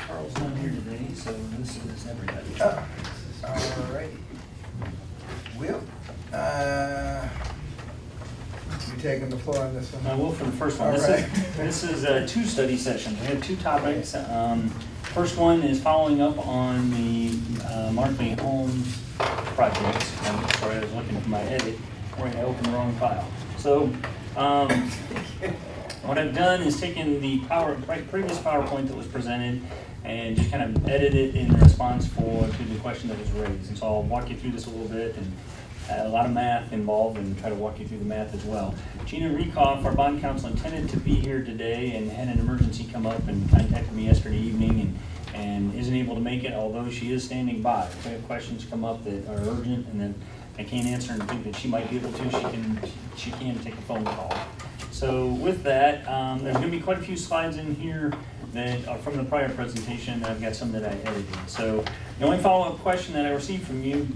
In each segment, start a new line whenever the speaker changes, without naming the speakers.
Carl's not here today, so this is everybody.
All right. Will, you taking the floor on this one?
I will for the first one.
All right.
This is two study sessions. We have two topics. First one is following up on the Markley Homes project. Sorry, I was looking for my edit, or I opened the wrong file. So what I've done is taken the previous PowerPoint that was presented and just kind of edited it in response to the question that was raised. And so I'll walk you through this a little bit, and a lot of math involved, and try to walk you through the math as well. Gina Rekoff, our bond counsel, intended to be here today and had an emergency come up and contacted me yesterday evening and isn't able to make it, although she is standing by. If we have questions come up that are urgent and that I can't answer and think that she might be able to, she can take a phone call. So with that, there's going to be quite a few slides in here that are from the prior presentation. I've got some that I edited. So the only follow-up question that I received from you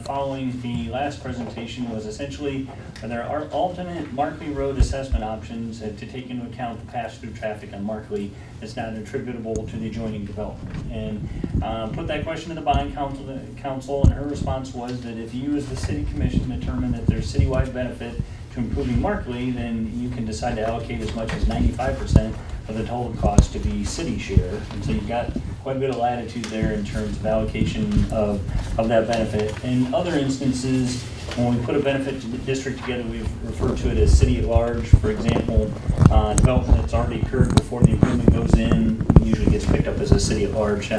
following the last presentation was essentially, are there alternate Markley Road assessment options to take into account the pass-through traffic on Markley that's not attributable to the adjoining development? And put that question to the bond council, and her response was that if you as the city commission determine that there's citywide benefit to improving Markley, then you can decide to allocate as much as 95% of the total cost to be city share. And so you've got quite a bit of latitude there in terms of allocation of that benefit. In other instances, when we put a benefit district together, we've referred to it as city at large. For example, development that's already occurred before the improvement goes in usually gets picked up as a city at large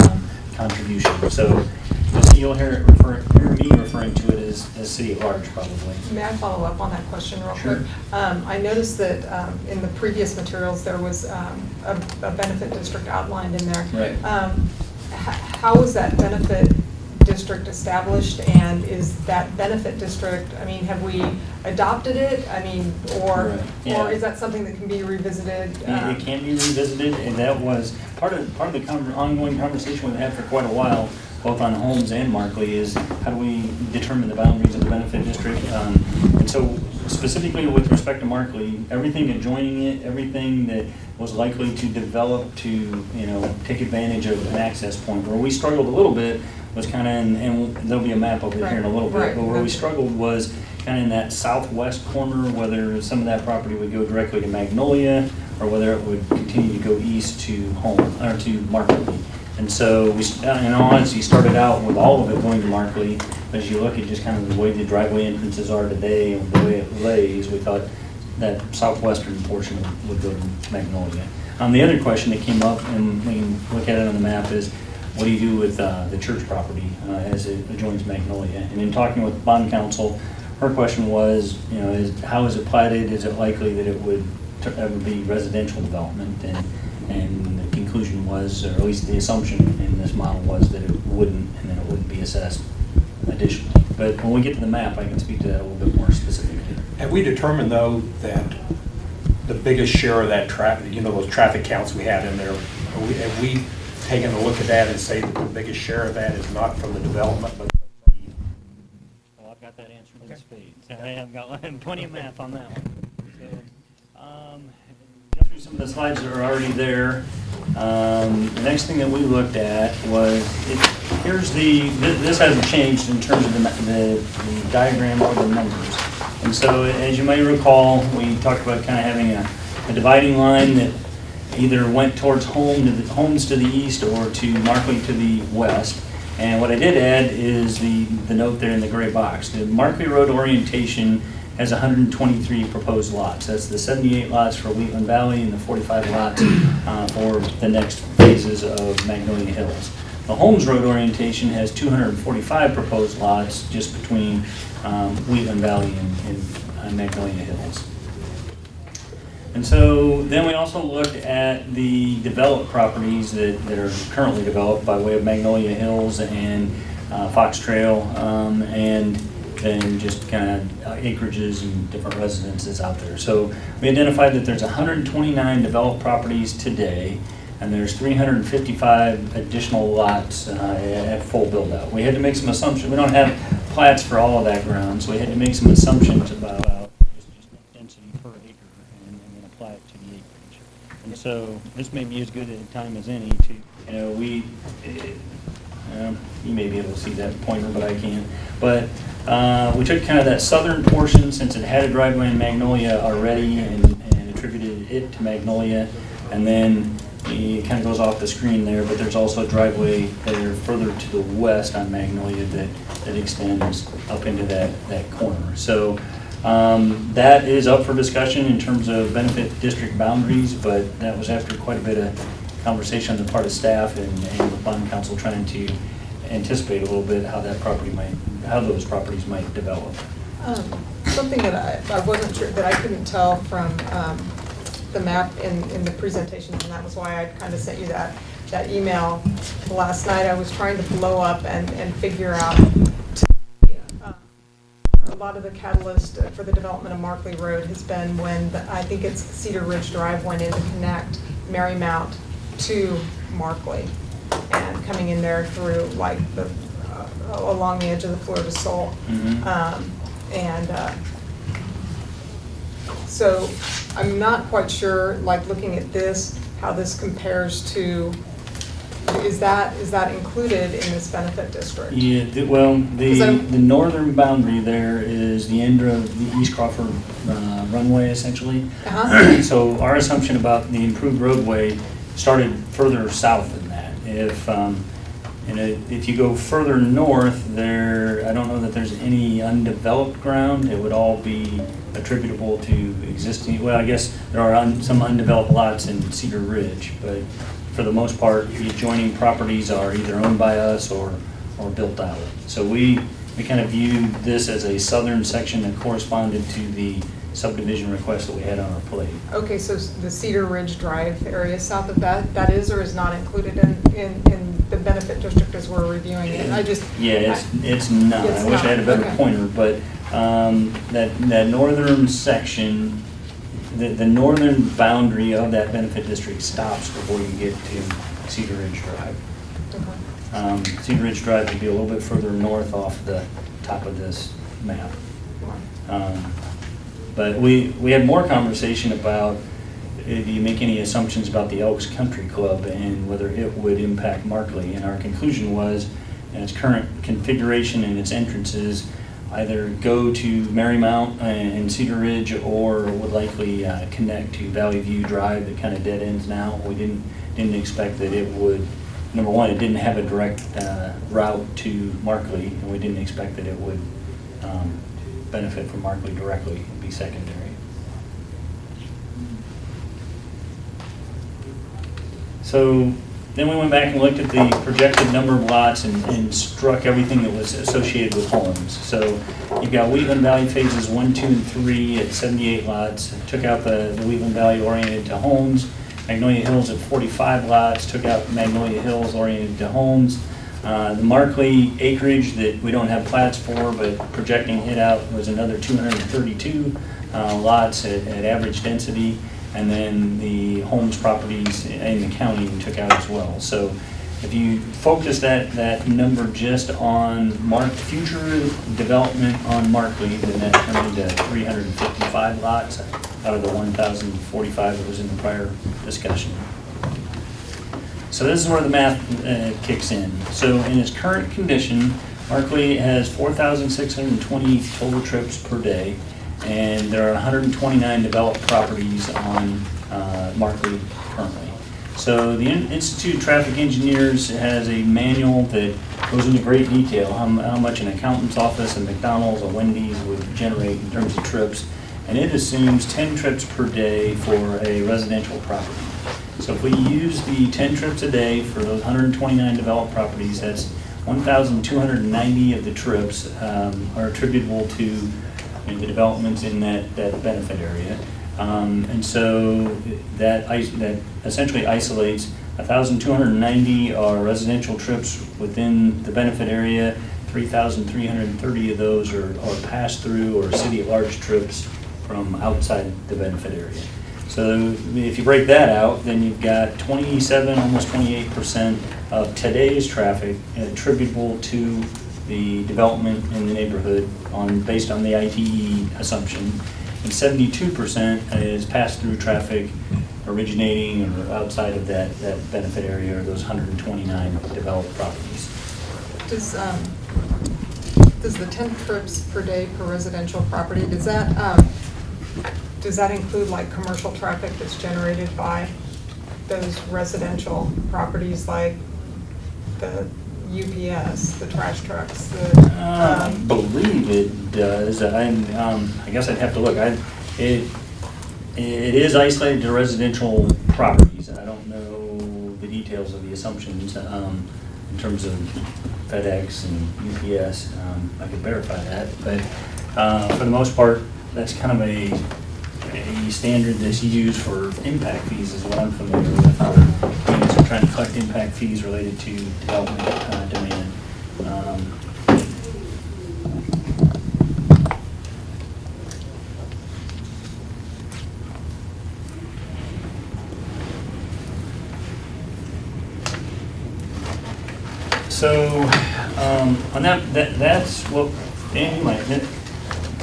contribution. So you'll hear me referring to it as city at large, probably.
May I follow up on that question real
Sure.
quick? I noticed that in the previous materials there was a benefit district outlined in there.
Right.
How is that benefit district established, and is that benefit district, I mean, have we adopted it? I mean, or
Right. Yeah.
or is that something that can be revisited?
It can be revisited, and that was part of the ongoing conversation we've had for quite a while, both on Holmes and Markley, is how do we determine the boundaries of the benefit district? And so specifically with respect to Markley, everything adjoining it, everything that was likely to develop to, take advantage of an access point. Where we struggled a little bit was kind of, and there'll be a map over here in a little bit,
Right.
but where we struggled was kind of in that southwest corner, whether some of that property would go directly to Magnolia or whether it would continue to go east to Holmes, or to Markley. And so we, in all honesty, started out with all of it going to Markley, but as you look at just kind of the way the driveway entrances are today and the way it lays, we thought that southwestern portion would go to Magnolia. The other question that came up, and we can look at it on the map, is what do you do with the church property as it adjoins Magnolia? And in talking with bond counsel, her question was, how is it platted? Is it likely that it would ever be residential development? And the conclusion was, or at least the assumption in this model was, that it wouldn't, and then it wouldn't be assessed additionally. But when we get to the map, I can speak to that a little bit more specifically.
Have we determined, though, that the biggest share of that traffic, those traffic counts we had in there, have we taken a look at that and say that the biggest share of that is not from the development, but
Well, I've got that answered in spades. I have got plenty of math on that one. So, go through some of the slides that are already there. The next thing that we looked at was, this hasn't changed in terms of the diagram or the numbers. And so, as you may recall, we talked about kind of having a dividing line that either went towards Holmes to the east or to Markley to the west. And what I did add is the note there in the gray box. The Markley Road orientation has 123 proposed lots. That's the 78 lots for Wheatland Valley and the 45 lots for the next phases of Magnolia Hills. The Holmes Road orientation has 245 proposed lots just between Wheatland Valley and Magnolia Hills. And so then we also looked at the developed properties that are currently developed by way of Magnolia Hills and Fox Trail, and then just kind of acreages and different residences out there. So we identified that there's 129 developed properties today, and there's 355 additional lots at full build out. We had to make some assumptions. We don't have plats for all of that ground, so we had to make some assumptions about just density per acre and then apply it to the acreage. And so this may be as good a time as any to, you may be able to see that pointer, but I can't. But we took kind of that southern portion, since it had a driveway in Magnolia already, and attributed it to Magnolia. And then it kind of goes off the screen there, but there's also a driveway there further to the west on Magnolia that extends up into that corner. So that is up for discussion in terms of benefit district boundaries, but that was after quite a bit of conversation on the part of staff and the bond council trying to anticipate a little bit how those properties might develop.
Something that I wasn't sure, that I couldn't tell from the map in the presentation, and that was why I kind of sent you that email last night. I was trying to blow up and figure out a lot of the catalyst for the development of Markley Road has been when I think it's Cedar Ridge Drive went in to connect Marymount to Markley, and coming in there through like along the edge of the Florida Soul. So I'm not quite sure, like looking at this, how this compares to, is that included in this benefit district?
Yeah, the northern boundary there is the end of the East Crawford runway, essentially. So our assumption about the improved roadway started further south than that. If you go further north, I don't know that there's any undeveloped ground. It would all be attributable to existing, well, I guess there are some undeveloped lots in Cedar Ridge, but for the most part, the adjoining properties are either owned by us or built out. So we kind of viewed this as a southern section that corresponded to the subdivision request that we had on our plate. Okay, so the Cedar Ridge Drive area south of that is or is not included in the benefit district as we're reviewing it? It's not. I wish I had a better pointer, but that northern section, the northern boundary of that benefit district stops before you get to Cedar Ridge Drive. Cedar Ridge Drive would be a little bit further north off the top of this map. But we had more conversation about if you make any assumptions about the Elks Country Club and whether it would impact Markley. And our conclusion was, in its current configuration and its entrances, either go to Marymount and Cedar Ridge or would likely connect to Valley View Drive that kind of dead ends now. We didn't expect that it would, number one, it didn't have a direct route to Markley, and we didn't expect that it would benefit from Markley directly and be secondary. So then we went back and looked at the projected number of lots and struck everything that was associated with homes. So you've got Wheatland Valley phases 1, 2, and 3 at 78 lots. Took out the Wheatland Valley oriented to homes. Magnolia Hills at 45 lots. Took out Magnolia Hills oriented to homes. The Markley acreage that we don't have plats for, but projecting hit out was another 232 lots at average density. And then the homes properties in the county we took out as well. So if you focus that number just on future development on Markley, then that turned into 355 lots out of the 1,045 that was in the prior discussion. So this is where the math kicks in. So in its current condition, Markley has 4,620 total trips per day. And there are 129 developed properties on Markley currently. So the Institute Traffic Engineers has a manual that goes into great detail how much an accountant's office, a McDonald's, a Wendy's would generate in terms of trips. And it assumes 10 trips per day for a residential property. So if we use the 10 trips a day for those 129 developed properties, that's 1,290 of the trips are attributable to the developments in that benefit area. And so that essentially isolates 1,290 are residential trips within the benefit area, 3,330 of those are pass-through or city-at-large trips from outside the benefit area. So if you break that out, then you've got 27, almost 28% of today's traffic attributable to the development in the neighborhood based on the ITE assumption. and 72% is pass-through traffic originating or outside of that benefit area, or those 129 developed properties.
Does the 10 trips per day per residential property, does that include like commercial traffic that's generated by those residential properties, like the UPS, the trash trucks,
I believe it does. I guess I'd have to look. It is isolated to residential properties. I don't know the details of the assumptions in terms of FedEx and UPS. I could verify that, but for the most part, that's kind of a standard that's used for impact fees is what I'm familiar with. Units are trying to collect impact fees related to development demand. So on that's what Dan, you might.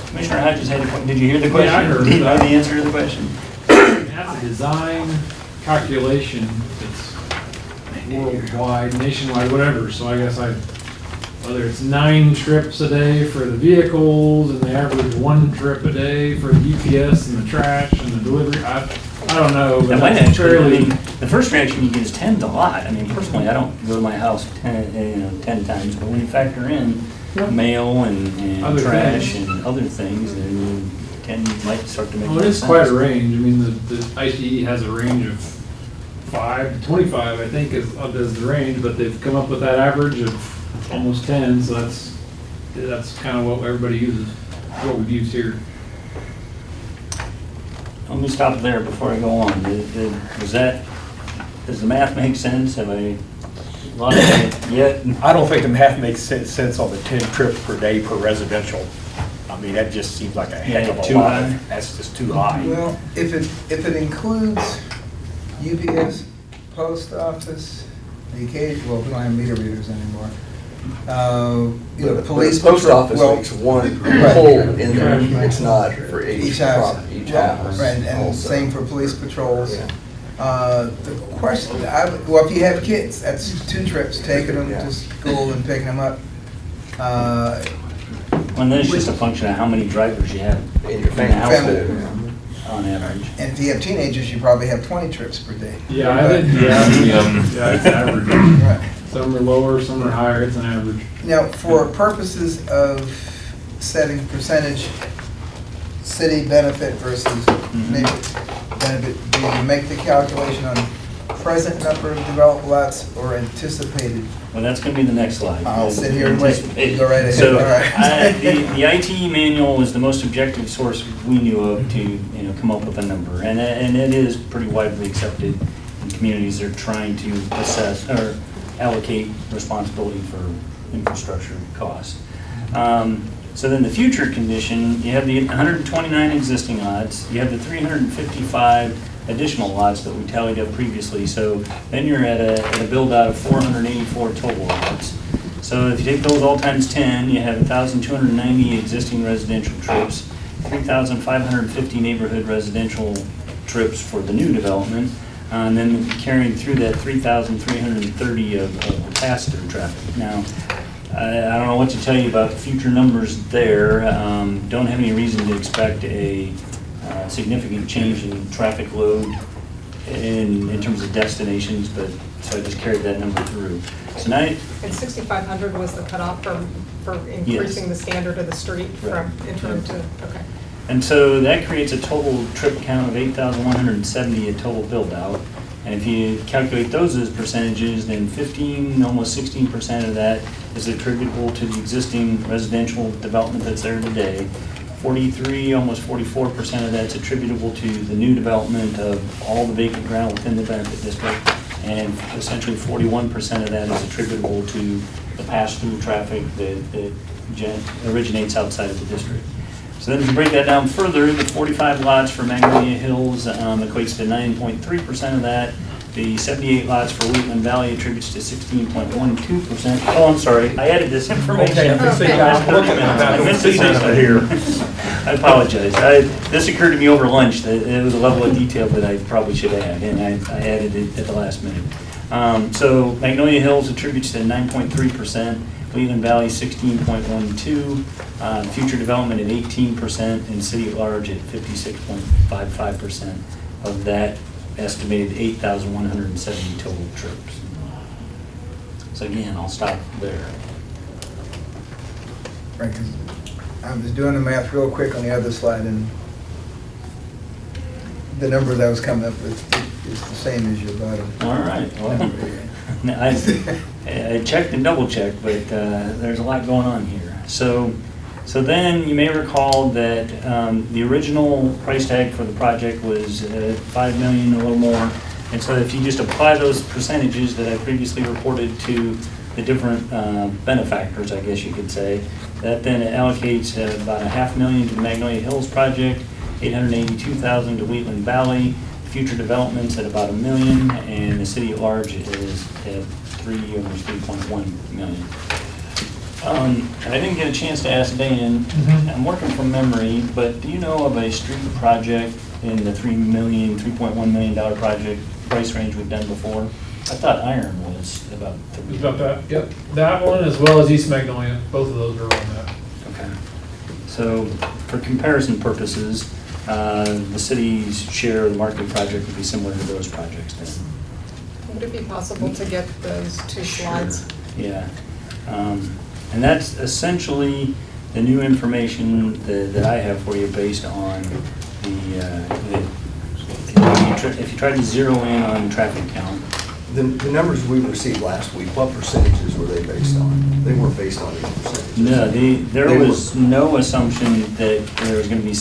Commissioner Hodges had a question. Did you hear the question?
Yeah, I heard
Did you know
that.
the answer to the question?
That's a design calculation that's worldwide, nationwide, whatever, so I guess whether it's 9 trips a day for the vehicles and the average 1 trip a day for the UPS and the trash and the delivery, I don't know. But
That might
that's
actually, I
fairly-
mean, the first reaction you get is 10's a lot. I mean, personally, I don't go to my house 10 times, but when you factor in
Yep.
mail and
Other
trash
things.
and other things, then 10 might start to make
Well,
more
it is
sense.
quite a range. I mean, the ICE has a range of 5 to 25, I think, is the range, but they've come up with that average of almost 10, so that's kind of what everybody uses, what we've used here.
Let me stop there before I go on. Does the math make sense? Have I lost it yet?
I don't think the math makes sense on the 10 trips per day per residential. I mean, that just seems like a heck of a
Too
lot.
high?
That's just too high.
Well, if it includes UPS, post office, the occasion, well, we don't have meter readers anymore. You know,
But
police.
the post
patrol-
office
well,
makes one
Right.
whole in there, it's not for
Each
each
house.
property, each
Right,
house.
and
also.
same for police patrols.
Yeah.
The question, well, if you have kids, that's 2 trips, taking them
Yeah.
to school and picking them up.
Well, that's just a function of how many drivers you have
In your
in the
family.
household
Yeah.
on average.
And if you have teenagers, you probably have 20 trips per day.
Yeah, I think, yeah, it's average.
Right.
Some are lower, some are higher, it's an average.
Now, for purposes of setting percentage city benefit versus maybe benefit, do you make the calculation on present number of developed lots or anticipated?
Well, that's going to be the next slide.
I'll sit here and wait.
Anticipate.
Go right ahead.
So,
All right.
the ITE manual was the most objective source we knew of to, come up with a number. And it is pretty widely accepted in communities that are trying to assess or allocate responsibility for infrastructure costs. So then the future condition, you have the 129 existing lots, you have the 355 additional lots that we tallied up previously. So then you're at a build out of 484 total lots. So if you take those all times 10, you have 1,290 existing residential trips, 3,550 neighborhood residential trips for the new development, and then carrying through that 3,330 of pass-through traffic. Now, I don't know what to tell you about future numbers there. Don't have any reason to expect a significant change in traffic load in terms of destinations, but so I just carried that number through. So now,
And 6,500 was the cutoff for increasing the standard of the street
Right.
from interim to, okay.
and so that creates a total trip count of 8,170 at total build out. And if you calculate those as percentages, then 15, almost 16% of that is attributable to the existing residential development that's there today. 43, almost 44% of that's attributable to the new development of all the vacant ground within the benefit district. And essentially 41% of that is attributable to the pass-through traffic that originates outside of the district. So then if you break that down further, the 45 lots for Magnolia Hills equates to 9.3% of that. The 78 lots for Wheatland Valley attributes to 16.12%. Oh, I'm sorry, I added this information.
Okay, I'm
Okay.
looking at that.
I meant to say
Here.
something. I apologize. This occurred to me over lunch, that it was a level of detail that I probably should add, and I added it at the last minute. So Magnolia Hills attributes to 9.3%, Leland Valley 16.12%, future development at 18%, and city at large at 56.55% of that estimated 8,170 total trips. So again, I'll stop there.
Right, 'cause I was doing the math real quick on the other slide, and the number that I was coming up with is the same as your bottom.
All right. Well, I checked and double checked, but there's a lot going on here. So then you may recall that the original price tag for the project was $5 million, a little more. And so if you just apply those percentages that I previously reported to the different benefactors, I guess you could say, that then allocates about $500,000 to the Magnolia Hills project, $882,000 to Wheatland Valley, future developments at about $1 million, and the city at large is at almost $3.1 million. I didn't get a chance to ask Dan, I'm working from memory, but do you know of a street project in the $3.1 million project price range we've done before? I thought Iron was about
It's about that, yep. That one as well as East Magnolia, both of those are on that.
Okay. So for comparison purposes, the city's share of the marketing project would be similar to those projects then.
Would it be possible to get those two slides?
Yeah. And that's essentially the new information that I have for you based on if you try to zero in on traffic count.
The numbers we received last week, what percentages were they based on? They weren't based on any percentages.
No, there was no assumption that there was going to be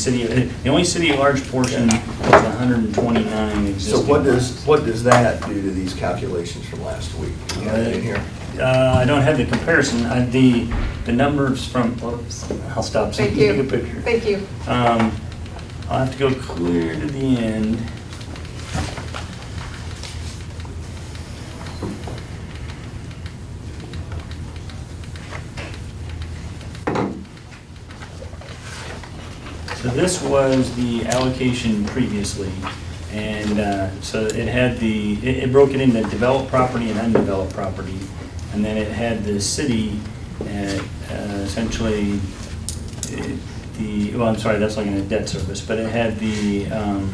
the only city at large portion was 129 existing.
So what does that do to these calculations from last week? You have it in here?
I don't have the comparison. The numbers from, I'll stop so you
Thank
can take a
you.
picture.
Thank you.
I'll have to go clear to the end. So this was the allocation previously, and so it had it broke it into developed property and undeveloped property, and then it had the city at essentially well, I'm sorry, that's looking at debt service, but it had the, I'm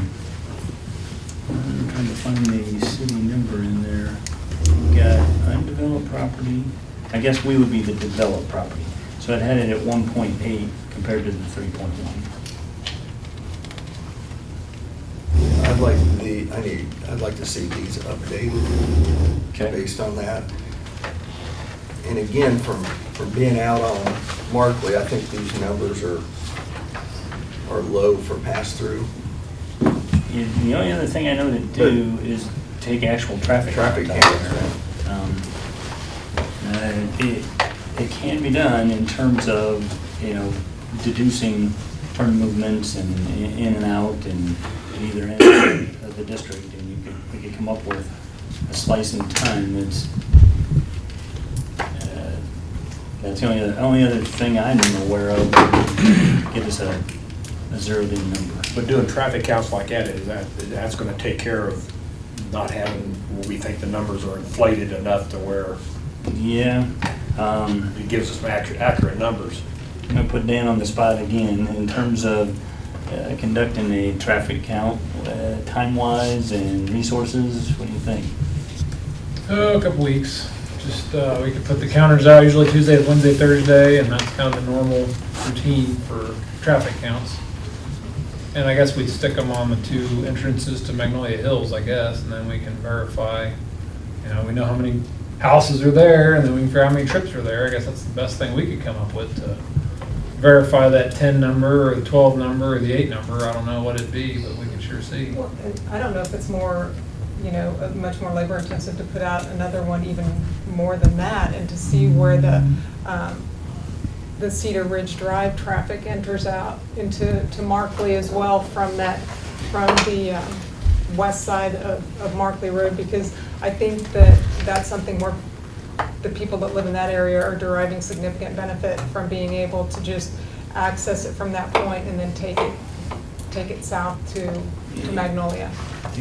trying to find the city number in there. We got undeveloped property, I guess we would be the developed property. So it had it at 1.8 compared to the 3.1.
I'd like to see these updated based on that. And again, from being out on Markley, I think these numbers are low for pass-through.
The only other thing I know to do is take actual traffic count out there. It can be done in terms of, deducing turn movements and in and out and at either end of the district, and we could come up with a slice in time that's the only other thing I'm aware of that give us a zeroed in number.
But doing traffic counts like that's going to take care of not having, we think the numbers are inflated enough to where
Yeah.
it gives us accurate numbers.
I'm going to put Dan on the spot again in terms of conducting a traffic count, time-wise and resources. What do you think?
Oh, a couple weeks. Just, we could put the counters out usually Tuesday, Wednesday, Thursday, and that's kind of the normal routine for traffic counts. And I guess we'd stick them on the two entrances to Magnolia Hills, I guess, and then we can verify, we know how many houses are there, and then we can figure out how many trips are there. I guess that's the best thing we could come up with to verify that 10 number or the 12 number or the 8 number. I don't know what it'd be, but we can sure see.
Well, and I don't know if it's more, much more labor intensive to put out another one even more than that, and to see where the Cedar Ridge Drive traffic enters out into Markley as well from the west side of Markley Road, because I think that's something where the people that live in that area are deriving significant benefit from being able to just access it from that point and then take it south to Magnolia.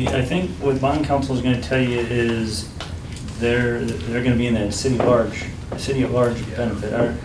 I think what bond council is gonna tell you is they're gonna be in that city at large benefit.